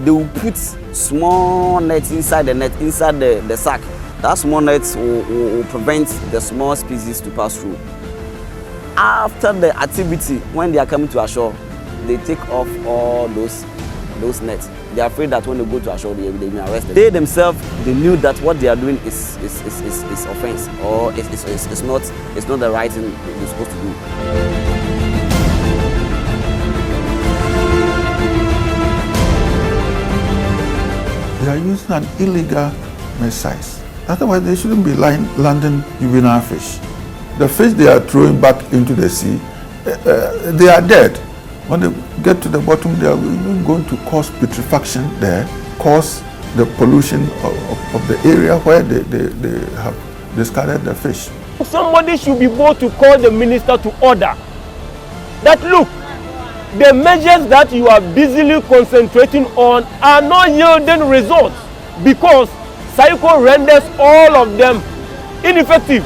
they will put small nets inside the sack. That small net will prevent the small species to pass through. After the activity, when they are coming to ashore, they take off all those nets. They are afraid that when they go to ashore, they will be arrested. They themselves, they knew that what they are doing is offense, or it's not the right thing they're supposed to do. They are using an illegal size. Otherwise, they shouldn't be landing juvenile fish. The fish they are throwing back into the sea, they are dead. When they get to the bottom, they are going to cause putrefaction there, cause the pollution of the area where they have discarded the fish. Somebody should be able to call the minister to order that, look, the measures that you are busily concentrating on are not yielding results because Saiko renders all of them ineffective.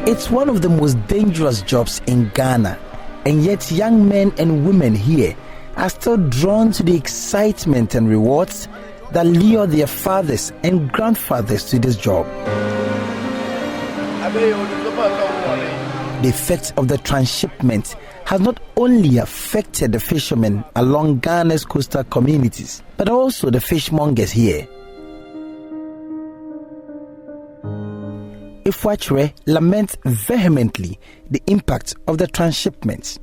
It's one of the most dangerous jobs in Ghana, and yet young men and women here are still drawn to the excitement and rewards that lure their fathers and grandfathers to this job. The effects of the transshipment has not only affected the fishermen along Ghana's coastal communities, but also the fishmongers here. Ifwachre laments vehemently the impact of the transshipment.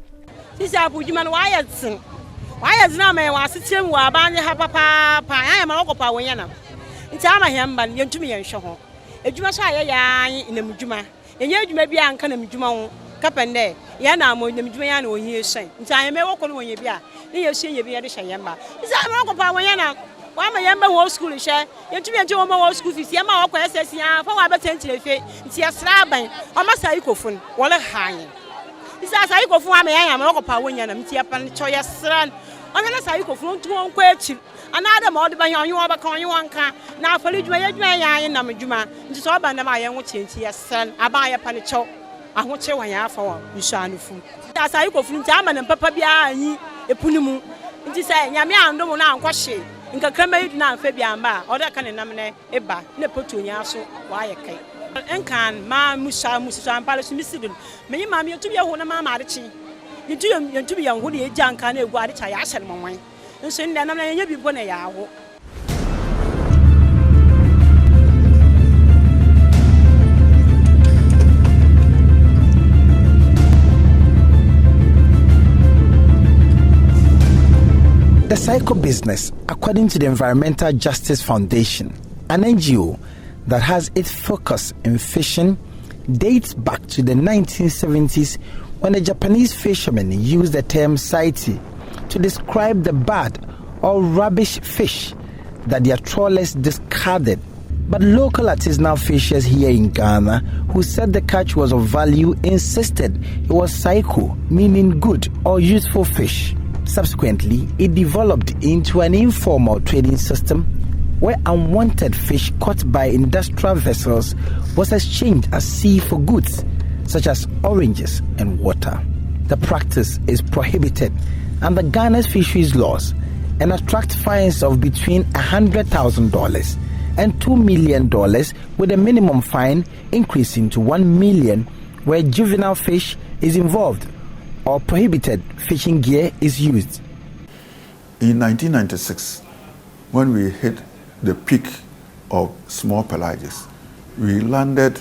Wama yamba wo school she yentumi enti wo ma wo school fees yamba wo kwa SS ya fa wa betentire fe nti yasra ban o ma Saiko fun wo le han isa Saiko fun ama yan ama ko pa wonya na mti apa cho yasra onye na Saiko fun ntu won kwa echi anada ma ode ban yan wo ba kan yan kan na afali djuma yadjuma yan na medjuma nti so ba na ma yan wo chenchi yasra aba ya pa ne cho aho che wan ya afa wo nsu anufu isa Saiko fun nti ama na papa bia anyi epunimu nti say nyame andom na ankwa hye nka krama na amfa bia mba oda ka ne namne eba ne potonya so wa ye kai enkan ma musa ampale so misidun menyi ma me yotubi ho na ma ade chi yotubi yan ho de eja nka na egu ade cha ya hye no monwan nso nda namne nya bibo na ya ho. The Saiko business, according to the Environmental Justice Foundation, an NGO that has its focus in fishing, dates back to the 1970s when a Japanese fisherman used the term saiti to describe the bad or rubbish fish that their trawlers discarded. But local artisanal fishers here in Ghana who said the catch was of value insisted it was Saiko, meaning good or useful fish. Subsequently, it developed into an informal trading system where unwanted fish caught by industrial vessels was exchanged at sea for goods such as oranges and water. The practice is prohibited under Ghana's fisheries laws and attracts fines of between $100,000 and $2 million, with a minimum fine increasing to $1 million where juvenile fish is involved or prohibited fishing gear is used. In 1996, when we hit the peak of small pelagics, we landed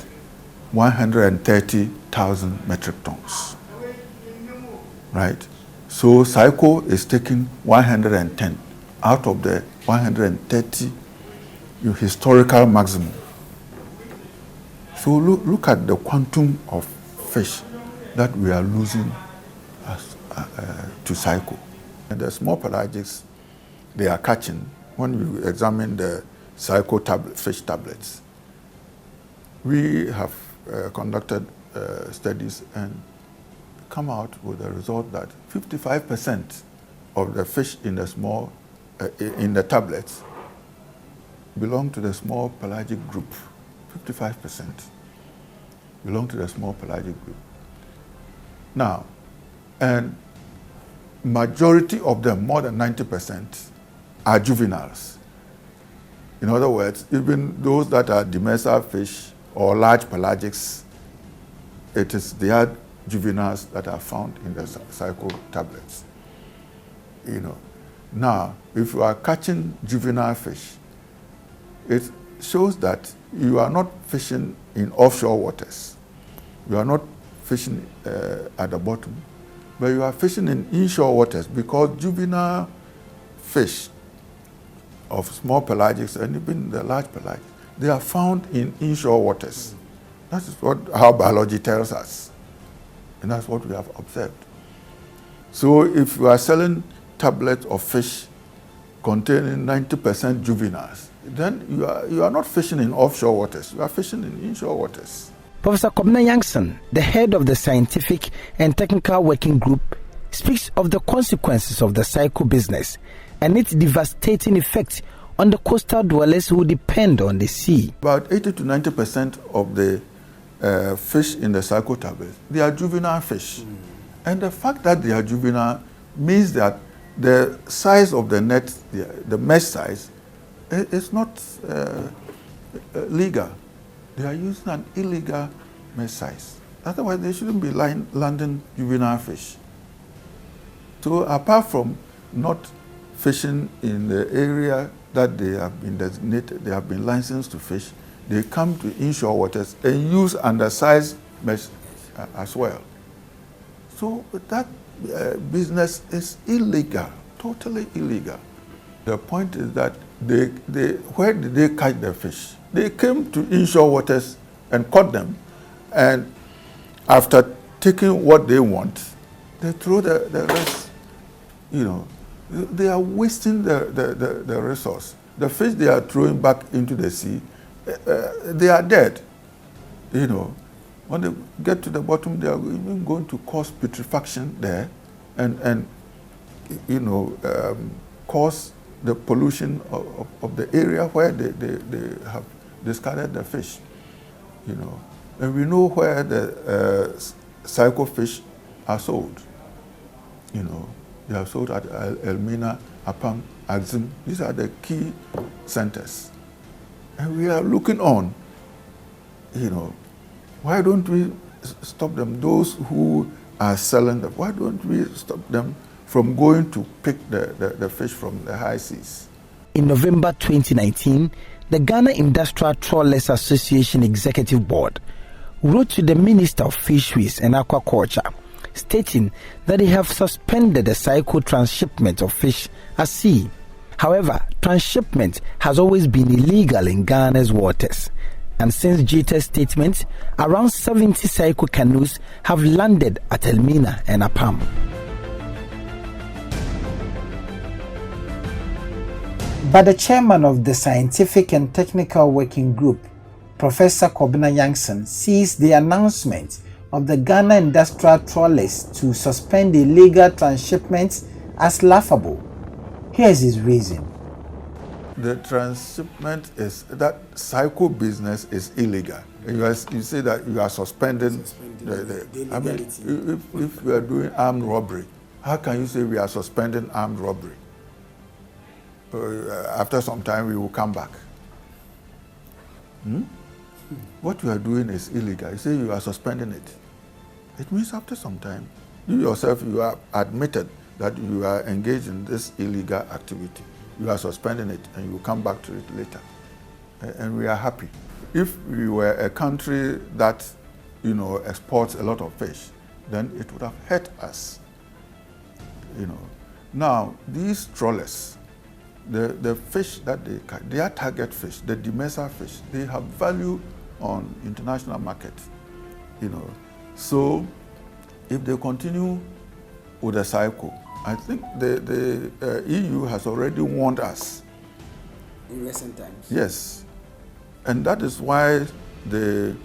130,000 metric tons. Right? So Saiko is taking 110 out of the 130 historical maximum. So look at the quantum of fish that we are losing to Saiko. And the small pelagics they are catching, when we examine the Saiko fish tablets, we have conducted studies and come out with the result that 55% of the fish in the small in the tablets belong to the small pelagic group. 55%. belong to the small pelagic group. Now, and majority of them, more than 90%, are juveniles. In other words, even those that are demersal fish or large pelagics, it is their juveniles that are found in the Saiko tablets. Now, if you are catching juvenile fish, it shows that you are not fishing in offshore waters. You are not fishing at the bottom, but you are fishing in inshore waters, because juvenile fish of small pelagics and even the large pelagics, they are found in inshore waters. That is how biology tells us, and that's what we have observed. So if you are selling tablets of fish containing 90% juveniles, then you are not fishing in offshore waters, you are fishing in inshore waters. Professor Kobina Yankson, the head of the Scientific and Technical Working Group, speaks of the consequences of the Saiko business and its devastating effect on the coastal dwellers who depend on the sea. About 80 to 90% of the fish in the Saiko tablets, they are juvenile fish. And the fact that they are juvenile means that the size of the net, the mesh size, is not legal. They are using an illegal mesh size. Otherwise, they shouldn't be landing juvenile fish. So apart from not fishing in the area that they have been designated, they have been licensed to fish, they come to inshore waters and use undersized mesh as well. So that business is illegal, totally illegal. The point is that where did they catch the fish? They came to inshore waters and caught them, and after taking what they want, they throw the rest. They are wasting the resource. The fish they are throwing back into the sea, they are dead. When they get to the bottom, they are even going to cause putrefaction there, and cause the pollution of the area where they have discarded the fish. And we know where the Saiko fish are sold. They are sold at Elmina, Apam, Axim. These are the key centers. And we are looking on. Why don't we stop them? Those who are selling them, why don't we stop them from going to pick the fish from the high seas? In November 2019, the Ghana Industrial Trawlers Association Executive Board wrote to the Minister of Fisheries and Aquaculture, stating that they have suspended the Saiko transshipment of fish at sea. However, transshipment has always been illegal in Ghana's waters, and since GT's statement, around 70 Saiko canoes have landed at Elmina and Apam. But the chairman of the Scientific and Technical Working Group, Professor Kobina Yankson, sees the announcement of the Ghana Industrial Trawlers to suspend illegal transshipments as laughable. Here's his reason. The transshipment is that Saiko business is illegal. You say that you are suspending if we are doing armed robbery, how can you say we are suspending armed robbery? After some time we will come back. What you are doing is illegal. You say you are suspending it. It means after some time, you yourself, you are admitted that you are engaged in this illegal activity. You are suspending it and you will come back to it later. And we are happy. If we were a country that, exports a lot of fish, then it would have hurt us. Now, these trawlers, the fish that they catch, they are target fish, the demersal fish, they have value on international market. So if they continue with the Saiko, I think the EU has already warned us. In recent times? Yes. And that is why the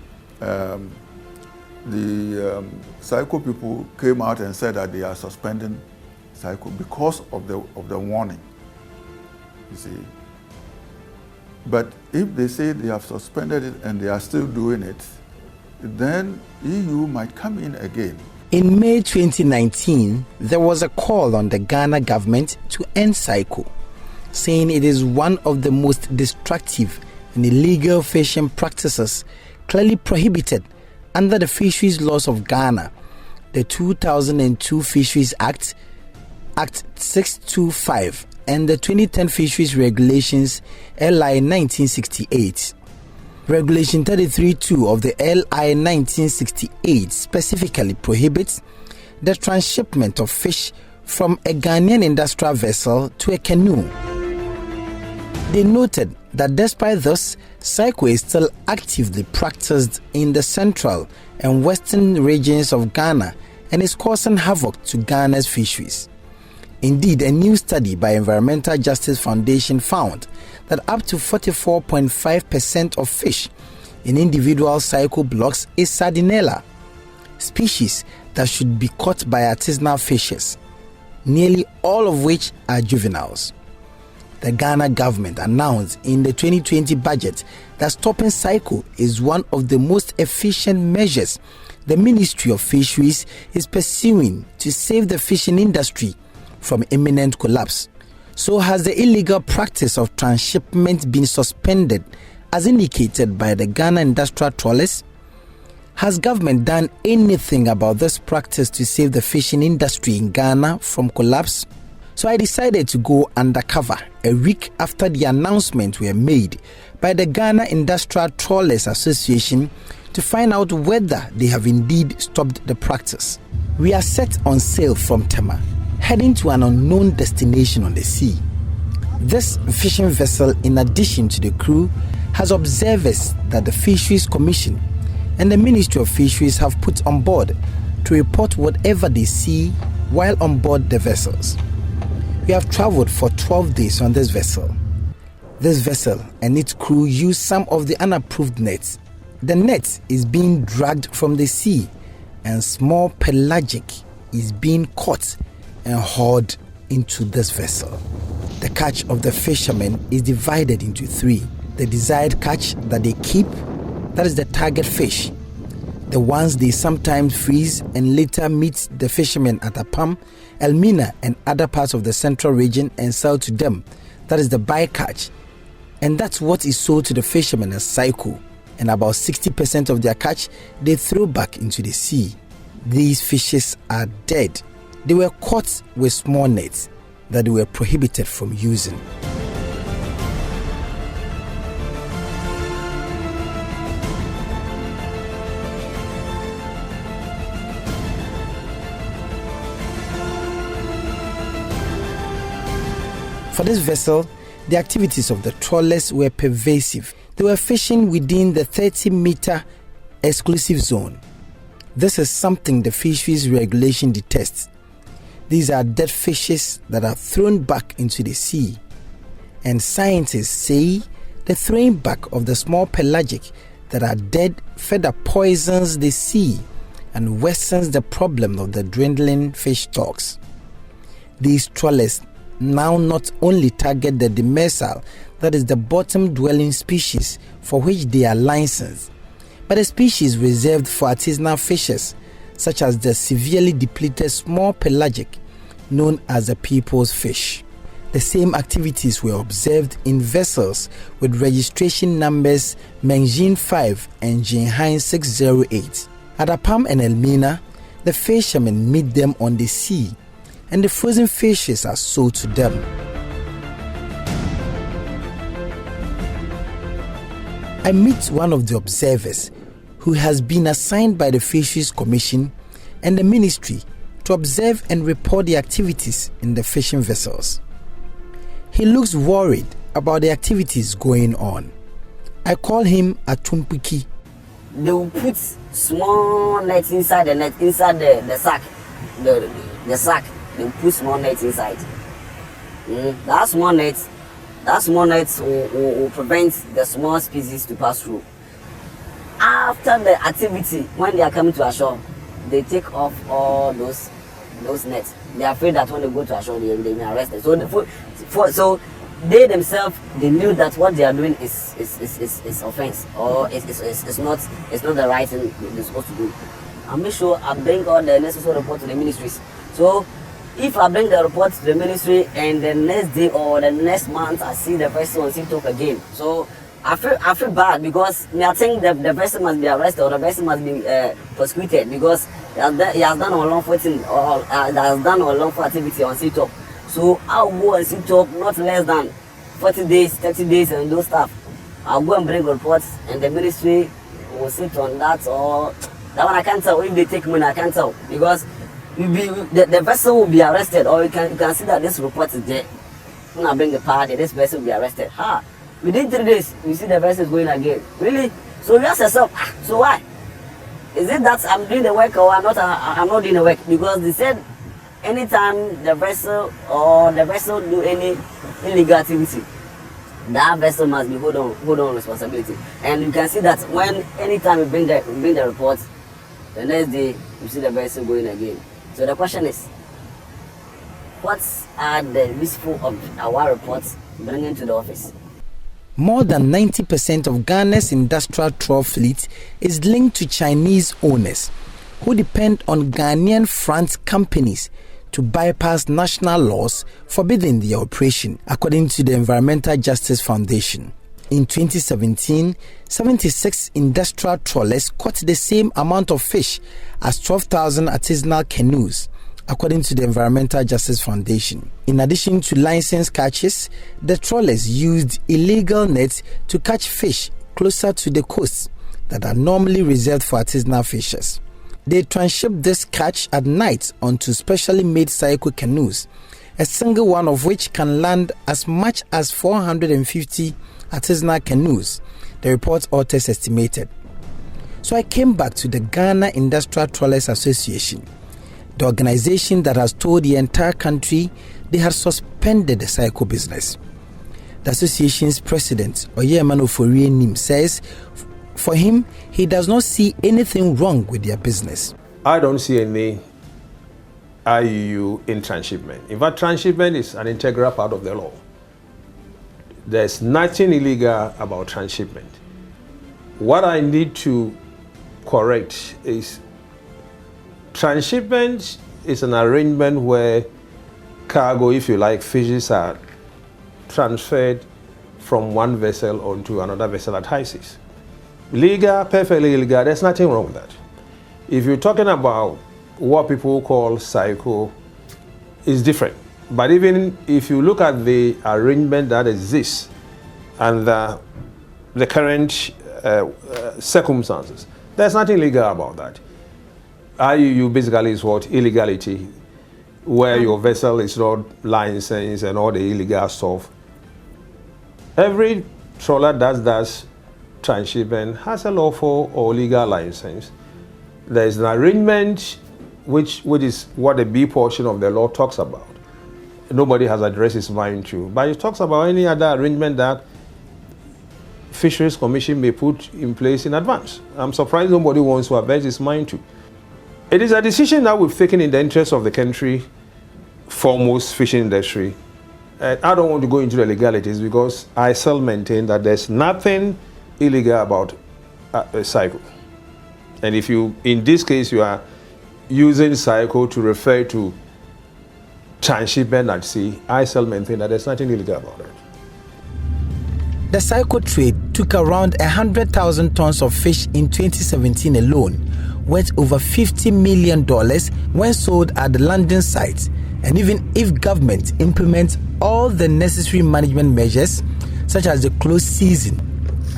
Saiko people came out and said that they are suspending Saiko because of the warning. You see. But if they say they have suspended it and they are still doing it, then EU might come in again. In May 2019, there was a call on the Ghana government to end Saiko, saying it is one of the most destructive and illegal fishing practices clearly prohibited under the Fisheries Laws of Ghana, the 2002 Fisheries Act, Act 625, and the 2010 Fisheries Regulations, LI 1968. Regulation 33.2 of the LI 1968 specifically prohibits the transshipment of fish from a Ghanaian industrial vessel to a canoe. They noted that despite this, Saiko is still actively practiced in the central and western regions of Ghana and is causing havoc to Ghana's fisheries. Indeed, a new study by Environmental Justice Foundation found that up to 44.5% of fish in individual Saiko blocks is Sardinella, species that should be caught by artisanal fishers, nearly all of which are juveniles. The Ghana government announced in the 2020 budget that stopping Saiko is one of the most efficient measures the Ministry of Fisheries is pursuing to save the fishing industry from imminent collapse. So has the illegal practice of transshipment been suspended as indicated by the Ghana industrial trawlers? Has government done anything about this practice to save the fishing industry in Ghana from collapse? So I decided to go undercover a week after the announcement were made by the Ghana Industrial Trawlers Association to find out whether they have indeed stopped the practice. We are set on sail from Tema, heading to an unknown destination on the sea. This fishing vessel, in addition to the crew, has observers that the Fisheries Commission and the Ministry of Fisheries have put on board to report whatever they see while on board the vessels. We have traveled for 12 days on this vessel. This vessel and its crew use some of the unapproved nets. The net is being dragged from the sea and small pelagic is being caught and hauled into this vessel. The catch of the fishermen is divided into three. The desired catch that they keep, that is the target fish. The ones they sometimes freeze and later meet the fishermen at Apam, Elmina and other parts of the central region and sell to them, that is the bycatch. And that's what is sold to the fishermen as Saiko. And about 60% of their catch they throw back into the sea. These fishes are dead. They were caught with small nets that they were prohibited from using. For this vessel, the activities of the trawlers were pervasive. They were fishing within the 30-meter exclusive zone. This is something the fisheries regulation detests. These are dead fishes that are thrown back into the sea. And scientists say the throwing back of the small pelagic that are dead further poisons the sea and worsens the problem of the dwindling fish stocks. These trawlers now not only target the demersal, that is the bottom-dwelling species for which they are licensed, but a species reserved for artisanal fishers, such as the severely depleted small pelagic, known as the people's fish. The same activities were observed in vessels with registration numbers Menjin 5 and Jinhain 608. At Apam and Elmina, the fishermen meet them on the sea, and the frozen fishes are sold to them. I meet one of the observers who has been assigned by the Fisheries Commission and the Ministry to observe and report the activities in the fishing vessels. He looks worried about the activities going on. I call him Atumpiki. They will put small nets inside the net, inside the sack. The sack. They will put small nets inside. That small nets will prevent the small species to pass through. After the activity, when they are coming to ashore, they take off all those nets. They are afraid that when they go to ashore, they may arrest them. So they themselves, they knew that what they are doing is offense, or it's not the right thing they're supposed to do. I'll make sure I bring all the necessary report to the ministries. So if I bring the report to the ministry and the next day or the next month I see the person on TikTok again, so I feel bad, because I think the person must be arrested, or the person must be prosecuted, because he has done unlawful thing, or has done unlawful activity on TikTok. So I'll go and TikTok not less than 40 days, 30 days, and those stuff. I'll go and bring reports, and the ministry will sit on that, or that one I can't tell. If they take money, I can't tell, because the person will be arrested, or you can see that this report is there. When I bring the party, this person will be arrested. Within 3 days, you see the person is going again. Really? So you ask yourself, so why? Is it that I'm doing the work, or I'm not doing the work? Because they said anytime the vessel do any illegal activity, that vessel must be hold on responsibility. And you can see that when anytime we bring the report, the next day you see the vessel going again. So the question is, what are the useful of our reports bringing to the office? More than 90% of Ghana's industrial trawl fleet is linked to Chinese owners who depend on Ghanaian front companies to bypass national laws forbidding their operation, according to the Environmental Justice Foundation. In 2017, 76 industrial trawlers caught the same amount of fish as 12,000 artisanal canoes, according to the Environmental Justice Foundation. In addition to licensed catches, the trawlers used illegal nets to catch fish closer to the coasts that are normally reserved for artisanal fishers. They transship this catch at night onto specially made Saiko canoes, a single one of which can land as much as 450 artisanal canoes, the report authors estimated. So I came back to the Ghana Industrial Trawlers Association, the organization that has told the entire country they had suspended the Saiko business. The association's president, Oyemano Forie Nim, says for him, he does not see anything wrong with their business. I don't see any IUU in transshipment. In fact, transshipment is an integral part of the law. There's nothing illegal about transshipment. What I need to correct is transshipment is an arrangement where cargo, if you like, fishes are transferred from one vessel onto another vessel at high seas. Legal, perfectly illegal, there's nothing wrong with that. If you're talking about what people call Saiko, it's different. But even if you look at the arrangement that exists and the current circumstances, there's nothing legal about that. IUU basically is what? Illegality, where your vessel is not licensed and all the illegal stuff. Every trawler that does transshipment has a lawful or legal license. There is an arrangement which is what the B portion of the law talks about. Nobody has addressed his mind to, but it talks about any other arrangement that Fisheries Commission may put in place in advance. I'm surprised nobody wants to address his mind to. It is a decision that we've taken in the interest of the country, foremost fishing industry. And I don't want to go into the legalities because I still maintain that there's nothing illegal about a Saiko. And if you, in this case, you are using Saiko to refer to transshipment at sea, I still maintain that there's nothing illegal about it. The Saiko trade took around 100,000 tons of fish in 2017 alone, worth over $50 million when sold at the London site. And even if government implements all the necessary management measures, such as the closed season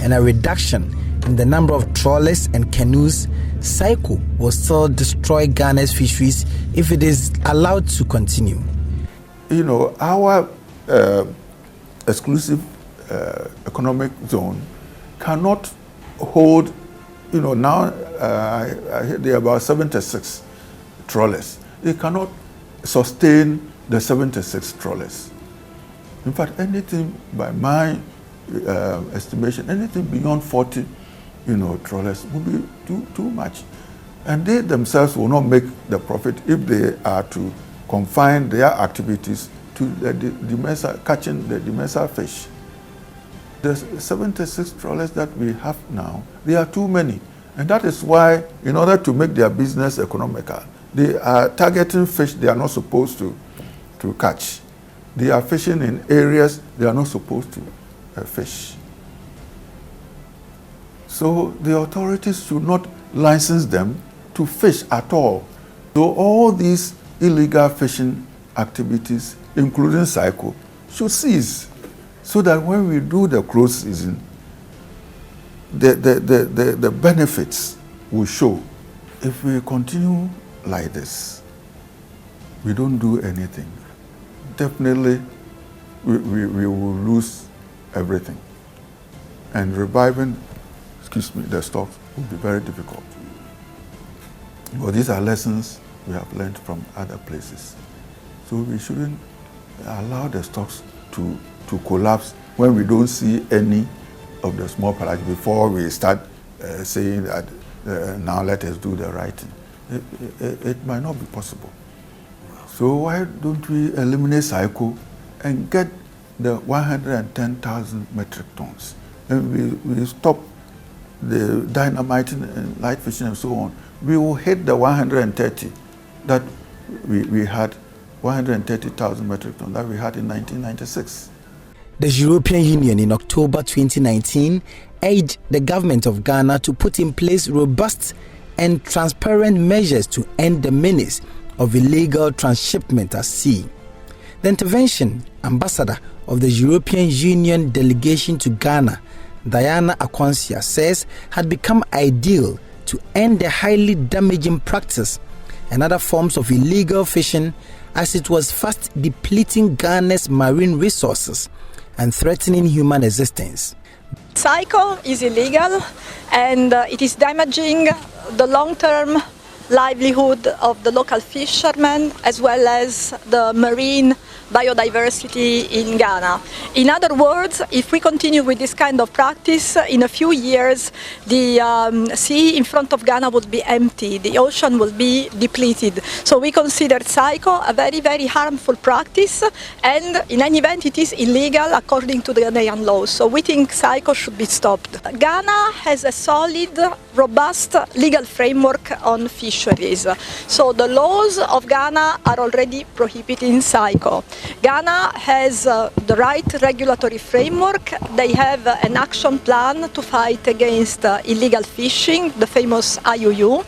and a reduction in the number of trawlers and canoes, Saiko will still destroy Ghana's fisheries if it is allowed to continue. You know, our exclusive economic zone cannot hold, you know, now there are about 76 trawlers. They cannot sustain the 76 trawlers. In fact, anything by my estimation, anything beyond 40, you know, trawlers will be too much. And they themselves will not make the profit if they are to confine their activities to catching the demersal fish. The 76 trawlers that we have now, they are too many. And that is why, in order to make their business economical, they are targeting fish they are not supposed to catch. They are fishing in areas they are not supposed to fish. So the authorities should not license them to fish at all. So all these illegal fishing activities, including Saiko, should cease, so that when we do the close season, the benefits will show. If we continue like this, we don't do anything, definitely we will lose everything. And reviving, the stocks will be very difficult. But these are lessons we have learned from other places. So we shouldn't allow the stocks to collapse when we don't see any of the small pelagic before we start saying that now let us do the right thing. It might not be possible. So why don't we eliminate Saiko and get the 110,000 metric tons? And we stop the dynamiting and light fishing and so on. We will hit the 130 that we had, 130,000 metric tons that we had in 1996. The European Union in October 2019 urged the government of Ghana to put in place robust and transparent measures to end the menace of illegal transshipment at sea. The intervention ambassador of the European Union delegation to Ghana, Diana Akwansia, says had become ideal to end the highly damaging practice and other forms of illegal fishing, as it was fast depleting Ghana's marine resources and threatening human existence. Saiko is illegal and it is damaging the long-term livelihood of the local fishermen as well as the marine biodiversity in Ghana. In other words, if we continue with this kind of practice, in a few years the sea in front of Ghana would be empty, the ocean will be depleted. So we consider Saiko a very, very harmful practice, and in any event it is illegal according to the Ghanaian laws. So we think Saiko should be stopped. Ghana has a solid, robust legal framework on fisheries. So the laws of Ghana are already prohibiting Saiko. Ghana has the right regulatory framework. They have an action plan to fight against illegal fishing, the famous IUU.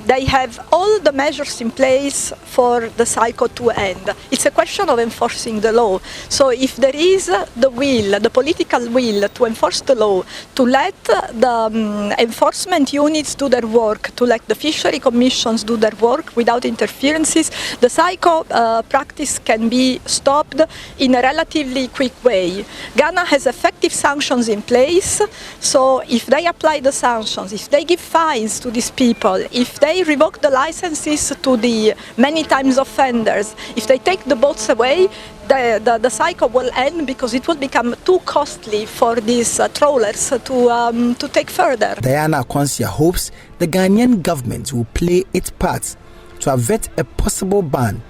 They have all the measures in place for the Saiko to end. It's a question of enforcing the law. So if there is the will, the political will to enforce the law, to let the enforcement units do their work, to let the fishery commissions do their work without interferences, the Saiko practice can be stopped in a relatively quick way. Ghana has effective sanctions in place, so if they apply the sanctions, if they give fines to these people, if they revoke the licenses to the many times offenders, if they take the boats away, the cycle will end because it will become too costly for these trawlers to take further. Diana Akwansia hopes the Ghanaian government will play its part to avert a possible ban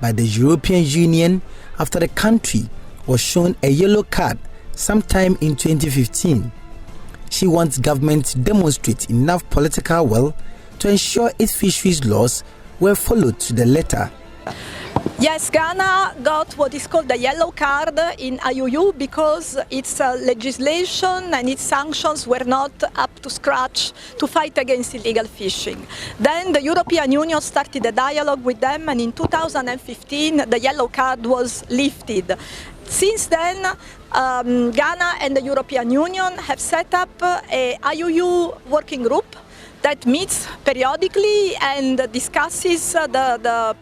by the European Union after the country was shown a yellow card sometime in 2015. She wants government to demonstrate enough political will to ensure its fisheries laws were followed to the letter. Yes, Ghana got what is called the yellow card in IUU because its legislation and its sanctions were not up to scratch to fight against illegal fishing. Then the European Union started a dialogue with them, and in 2015 the yellow card was lifted. Since then, Ghana and the European Union have set up a IUU working group that meets periodically and discusses the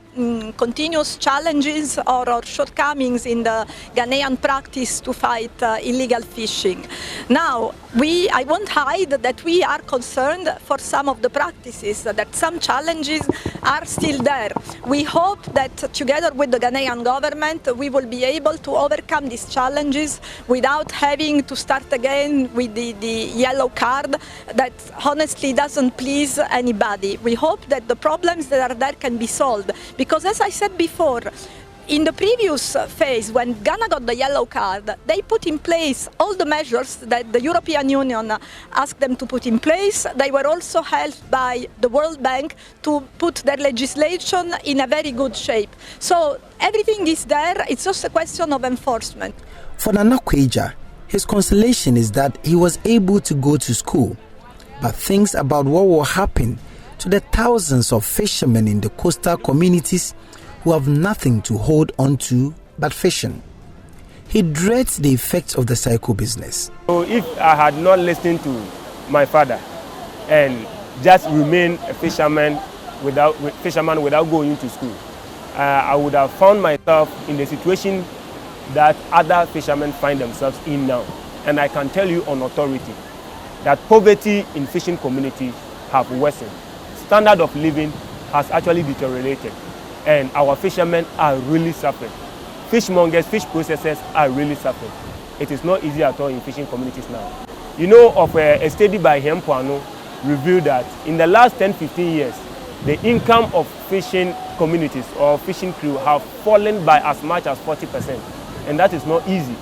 continuous challenges or shortcomings in the Ghanaian practice to fight illegal fishing. Now, I won't hide that we are concerned for some of the practices, that some challenges are still there. We hope that together with the Ghanaian government we will be able to overcome these challenges without having to start again with the yellow card that honestly doesn't please anybody. We hope that the problems that are there can be solved, because as I said before, in the previous phase, when Ghana got the yellow card, they put in place all the measures that the European Union asked them to put in place. They were also helped by the World Bank to put their legislation in a very good shape. So everything is there, it's just a question of enforcement. For Nana Kweja, his consolation is that he was able to go to school, but thinks about what will happen to the thousands of fishermen in the coastal communities who have nothing to hold on to but fishing. He dreads the effects of the Saiko business. So if I had not listened to my father and just remained a fisherman without going to school, I would have found myself in the situation that other fishermen find themselves in now. And I can tell you on authority that poverty in fishing communities have worsened. Standard of living has actually deteriorated, and our fishermen are really suffering. Fishmongers, fish processors are really suffering. It is not easy at all in fishing communities now. You know of a study by Hempuano revealed that in the last 10-15 years, the income of fishing communities or fishing crew have fallen by as much as 40%, and that is not easy.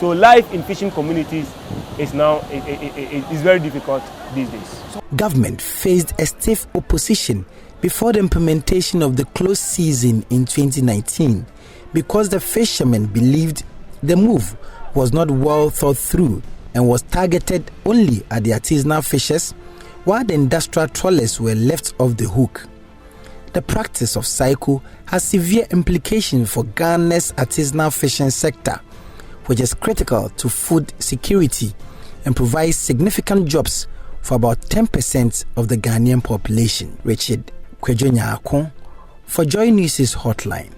So life in fishing communities is now is very difficult these days. Government faced a stiff opposition before the implementation of the close season in 2019 because the fishermen believed the move was not well thought through and was targeted only at the artisanal fishers, while the industrial trawlers were left off the hook. The practice of Saiko has severe implications for Ghana's artisanal fishing sector, which is critical to food security and provides significant jobs for about 10% of the Ghanaian population. Richard Kwejonya Akon for Joynews' Hotline.